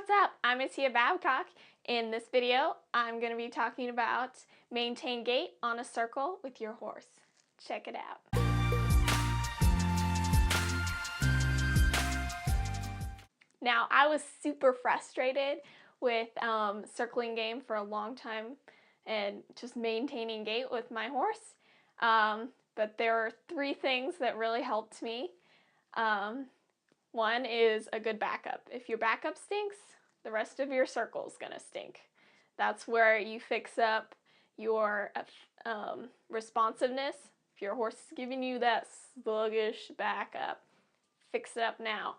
what's up? I'm Atia Babcock. In this video, I'm going to be talking about maintain gait on a circle with your horse. Check it out. Now, I was super frustrated with circling game for a long time and just maintaining gait with my horse. But there are three things that really helped me. One is a good backup. If your backup stinks, the rest of your circle is going to stink. That's where you fix up your responsiveness. If your horse is giving you that sluggish backup, fix it up now,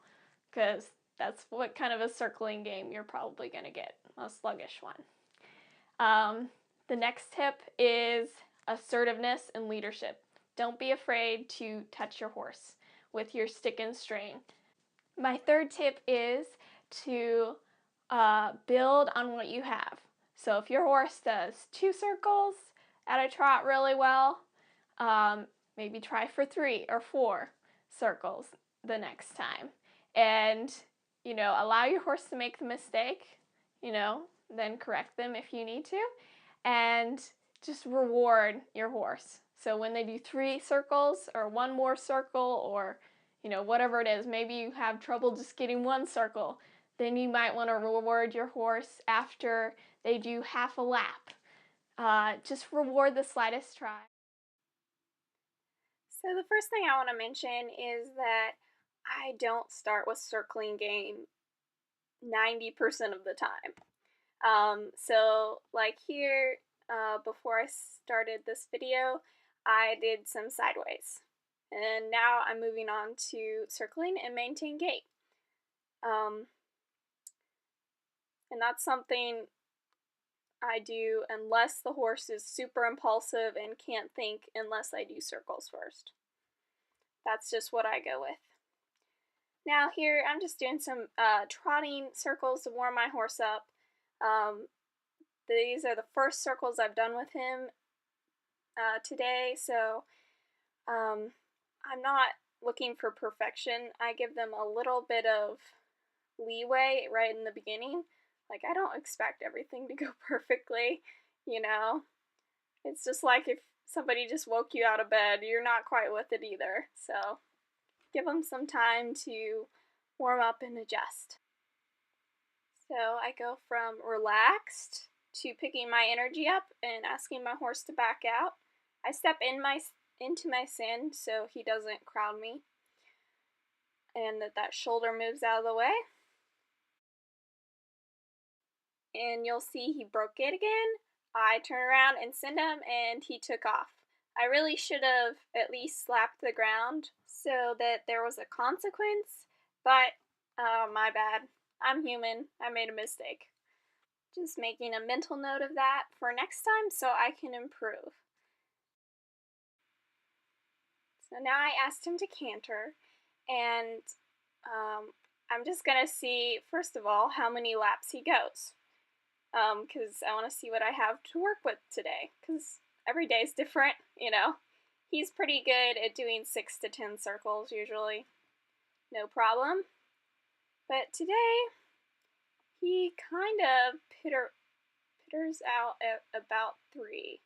because that's what kind of a circling game you're probably going to get, a sluggish one. The next tip is assertiveness and leadership. Don't be afraid to touch your horse with your stick and strain. My third tip is to build on what you have. So if your horse does 2 circles at a trot really well, maybe try for 3 or 4 circles the next time. And, allow your horse to make the mistake, then correct them if you need to. And just reward your horse. So when they do 3 circles or 1 more circle or whatever it is, maybe you have trouble just getting 1 circle, then you might want to reward your horse after they do half a lap. Just reward the slightest try. So the first thing I want to mention is that I don't start with circling game 90% of the time. So like here, before I started this video, I did some sideways. And now I'm moving on to circling and maintain gait. And that's something I do unless the horse is super impulsive and can't think unless I do circles first. That's just what I go with. Now here I'm just doing some trotting circles to warm my horse up. These are the first circles I've done with him today, so I'm not looking for perfection. I give them a little bit of leeway right in the beginning. Like, I don't expect everything to go perfectly, It's just like if somebody just woke you out of bed, you're not quite with it either. So give them some time to warm up and adjust. So I go from relaxed to picking my energy up and asking my horse to back out. I step into my sand so he doesn't crowd me, and that shoulder moves out of the way. And you'll see he broke it again. I turn around and send him, and he took off. I really should have at least slapped the ground so that there was a consequence, but my bad. I'm human. I made a mistake. Just making a mental note of that for next time so I can improve. So now I asked him to canter, and I'm just going to see, first of all, how many laps he goes. Because I want to see what I have to work with today, because every day is different, He's pretty good at doing 6 to 10 circles usually. No problem. But today, he kind of pitters out at about 3.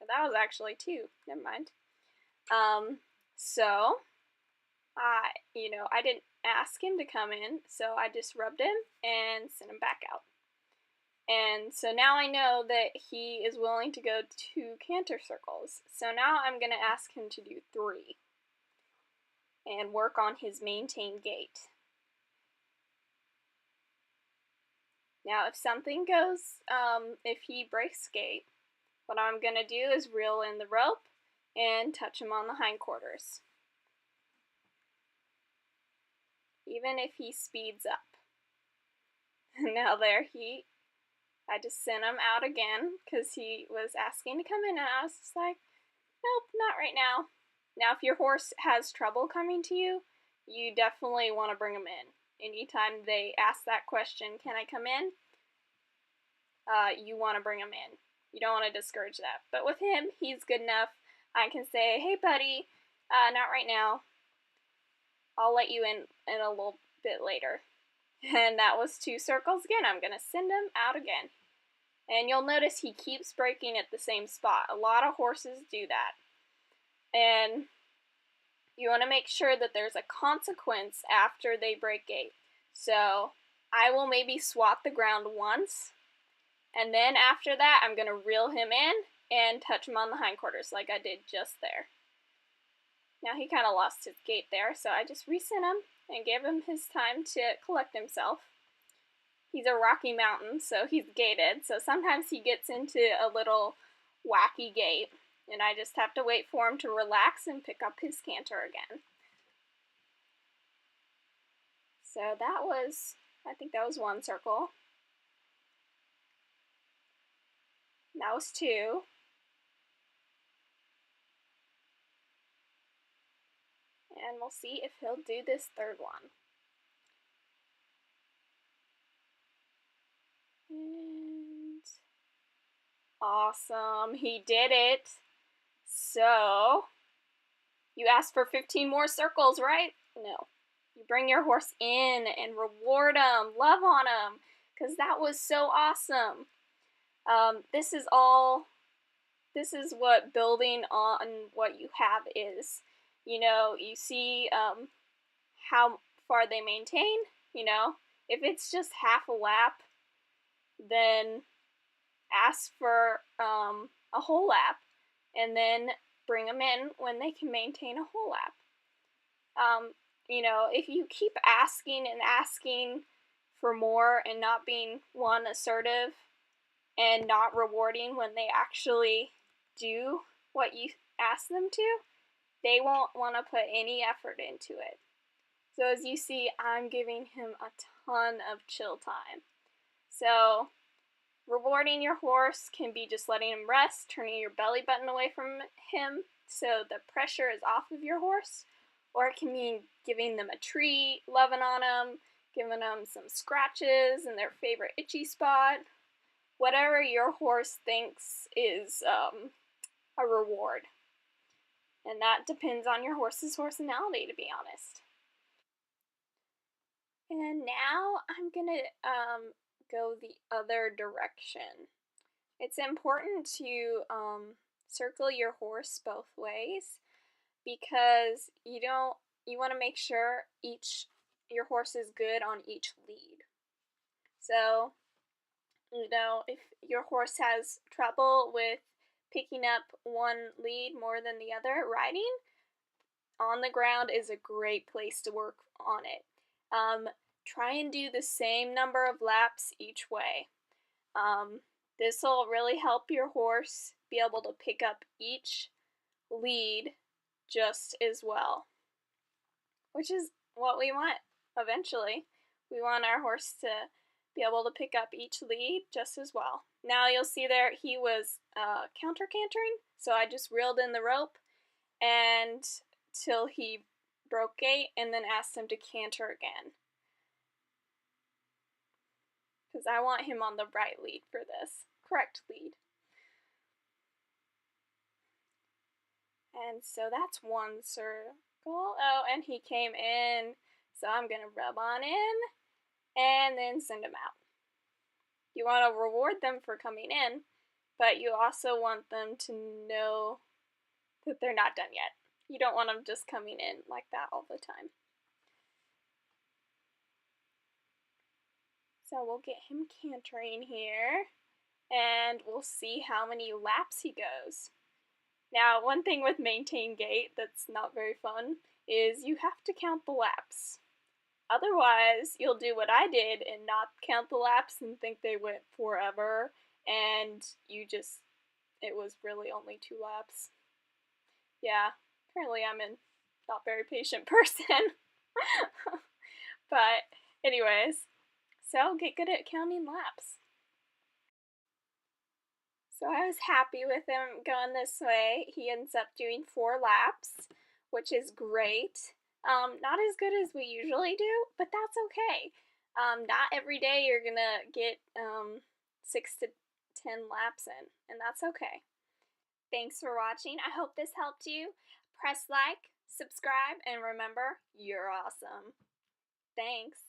That was actually 2. Never mind. So, I didn't ask him to come in, so I just rubbed him and sent him back out. And so now I know that he is willing to go 2 canter circles. So now I'm going to ask him to do 3 and work on his maintain gait. Now if something goes, if he breaks gait, what I'm going to do is reel in the rope and touch him on the hindquarters. Even if he speeds up. Now I just sent him out again because he was asking to come in, and I was just like, nope, not right now. Now, if your horse has trouble coming to you, you definitely want to bring him in. Anytime they ask that question, can I come in? You want to bring him in. You don't want to discourage that. But with him, he's good enough. I can say, hey, buddy, not right now. I'll let you in a little bit later. And that was 2 circles again. I'm going to send him out again. And you'll notice he keeps breaking at the same spot. A lot of horses do that. And you want to make sure that there's a consequence after they break gait. So I will maybe swat the ground once, and then after that I'm going to reel him in and touch him on the hindquarters like I did just there. Now he kind of lost his gait there, so I just resent him and gave him his time to collect himself. He's a rocky mountain, so he's gaited, so sometimes he gets into a little wacky gait, and I just have to wait for him to relax and pick up his canter again. So that was, I think that was 1 circle. That was 2. And we'll see if he'll do this 3rd one. And awesome, he did it. So you asked for 15 more circles, right? No. You bring your horse in and reward him, love on him, because that was so awesome. This is what building on what you have is. You know, you see how far they maintain, you know. If it's just half a lap, then ask for a whole lap, and then bring them in when they can maintain a whole lap. You know, if you keep asking and asking for more and not being, one, assertive and not rewarding when they actually do what you ask them to, they won't want to put any effort into it. So as you see, I'm giving him a ton of chill time. So rewarding your horse can be just letting him rest, turning your belly button away from him so the pressure is off of your horse, or it can mean giving them a treat, loving on them, giving them some scratches in their favorite itchy spot, whatever your horse thinks is a reward. And that depends on your horse's personality, to be honest. And now I'm gonna go the other direction. It's important to circle your horse both ways, because you want to make sure your horse is good on each lead. So, you know, if your horse has trouble with picking up one lead more than the other, riding on the ground is a great place to work on it. Try and do the same number of laps each way. This will really help your horse be able to pick up each lead just as well, which is what we want eventually. We want our horse to be able to pick up each lead just as well. Now you'll see there he was counter cantering, so I just reeled in the rope and till he broke gait, and then asked him to canter again, because I want him on the right lead for this, correct lead. And so that's 1 circle. Oh, and he came in, so I'm going to rub on in and then send him out. You want to reward them for coming in, but you also want them to know that they're not done yet. You don't want them just coming in like that all the time. So we'll get him cantering here, and we'll see how many laps he goes. Now, one thing with maintain gait that's not very fun is you have to count the laps. Otherwise, you'll do what I did and not count the laps and think they went forever, and it was really only 2 laps. Yeah, apparently I'm a not very patient person. But anyways, so get good at counting laps. So I was happy with him going this way. He ends up doing 4 laps, which is great. Not as good as we usually do, but that's okay. Not every day you're gonna get 6 to 10 laps in, and that's okay. Thanks for watching. I hope this helped you. Press like, subscribe, and remember, you're awesome. Thanks.